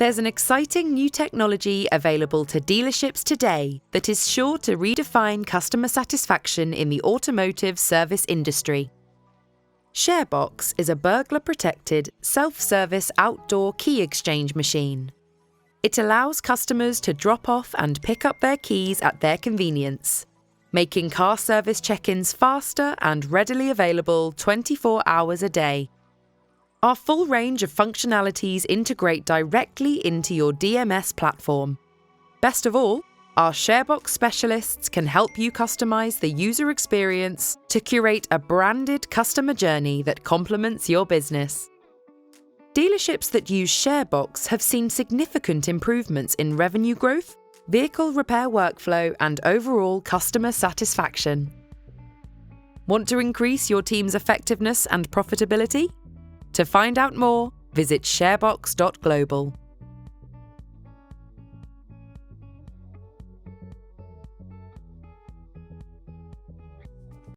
There's an exciting new technology available to dealerships today that is sure to redefine customer satisfaction in the automotive service industry. Sharebox is a burglar-protected, self-service outdoor key exchange machine. It allows customers to drop off and pick up their keys at their convenience, making car service check-ins faster and readily available 24 hours a day. Our full range of functionalities integrate directly into your DMS platform. Best of all, our Sharebox specialists can help you customize the user experience to curate a branded customer journey that complements your business. Dealerships that use Sharebox have seen significant improvements in revenue growth, vehicle repair workflow, and overall customer satisfaction. Want to increase your team's effectiveness and profitability? To find out more, visit sharebox.global.